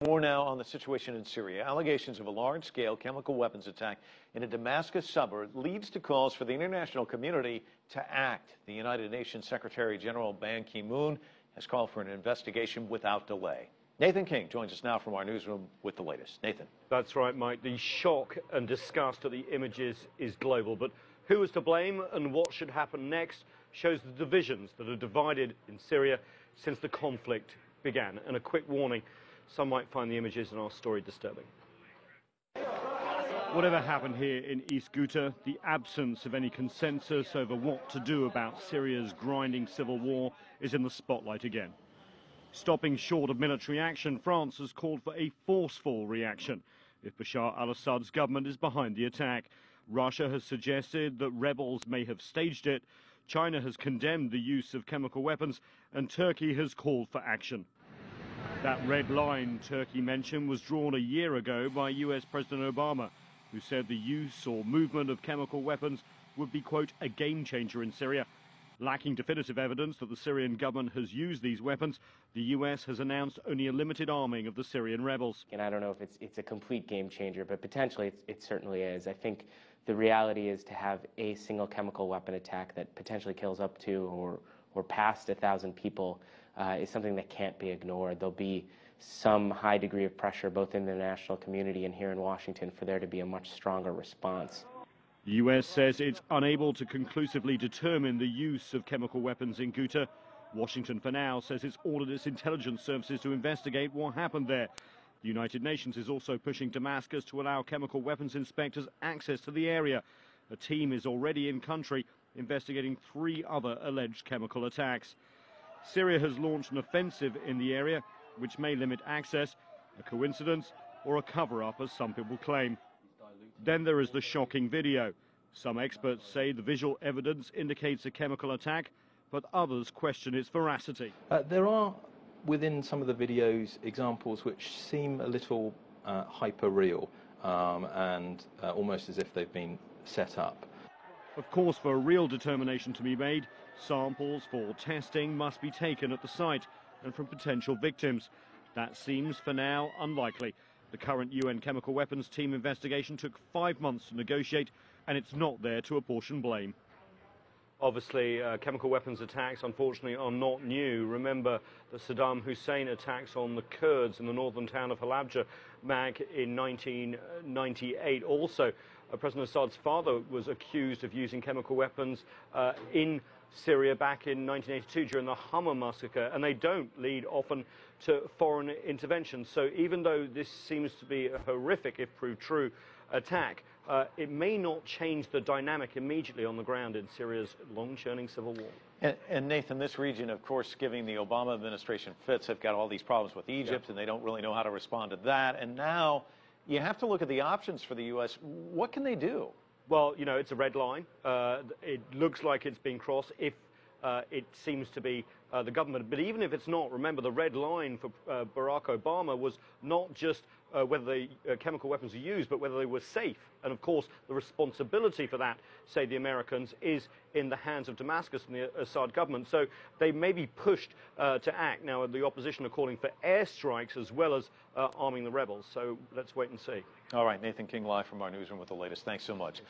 More now on the situation in Syria. Allegations of a large-scale chemical weapons attack in a Damascus suburb leads to calls for the international community to act. The United Nations Secretary General Ban Ki-moon has called for an investigation without delay. Nathan King joins us now from our newsroom with the latest. Nathan. That's right, Mike. The shock and disgust at the images is global. But who is to blame and what should happen next shows the divisions that have divided in Syria since the conflict began. And a quick warning, some might find the images in our story disturbing. Whatever happened here in East Ghouta, the absence of any consensus over what to do about Syria's grinding civil war is in the spotlight again. Stopping short of military action, France has called for a forceful reaction if Bashar al-Assad's government is behind the attack. Russia has suggested that rebels may have staged it. China has condemned the use of chemical weapons, and Turkey has called for action. That red line Turkey mentioned was drawn a year ago by US President Obama, who said the use or movement of chemical weapons would be, quote, a game changer in Syria. Lacking definitive evidence that the Syrian government has used these weapons, the US has announced only a limited arming of the Syrian rebels. And I don't know if it's a complete game changer, but potentially it certainly is. I think the reality is to have a single chemical weapon attack that potentially kills up to or past 1,000 people is something that can't be ignored. There'll be some high degree of pressure both in the international community and here in Washington for there to be a much stronger response. The US says it's unable to conclusively determine the use of chemical weapons in Ghouta. Washington, for now, says it's ordered its intelligence services to investigate what happened there. The United Nations is also pushing Damascus to allow chemical weapons inspectors access to the area. A team is already in country investigating 3 other alleged chemical attacks. Syria has launched an offensive in the area, which may limit access. A coincidence or a cover-up, as some people claim. Then there is the shocking video. Some experts say the visual evidence indicates a chemical attack, but others question its veracity. There are, within some of the videos, examples which seem a little hyper-real and almost as if they've been set up. Of course, for a real determination to be made, samples for testing must be taken at the site and from potential victims. That seems, for now, unlikely. The current UN chemical weapons team investigation took 5 months to negotiate, and it's not there to apportion blame. Obviously, chemical weapons attacks, unfortunately, are not new. Remember the Saddam Hussein attacks on the Kurds in the northern town of Halabja back in 1998. Also, President Assad's father was accused of using chemical weapons in Syria back in 1982 during the Hama massacre, and they don't lead often to foreign intervention. So even though this seems to be a horrific, if proved true, attack, it may not change the dynamic immediately on the ground in Syria's long-churning civil war. And Nathan, this region, of course, giving the Obama administration fits, have got all these problems with Egypt, and they don't really know how to respond to that. And now you have to look at the options for the U.S. What can they do? Well, you know, it's a red line. It looks like it's being crossed if it seems to be the government. But even if it's not, remember the red line for Barack Obama was not just whether the chemical weapons were used, but whether they were safe. And of course, the responsibility for that, say the Americans, is in the hands of Damascus and the Assad government. So they may be pushed to act. Now, the opposition are calling for airstrikes as well as arming the rebels. So let's wait and see. All right, Nathan King live from our newsroom with the latest. Thanks so much.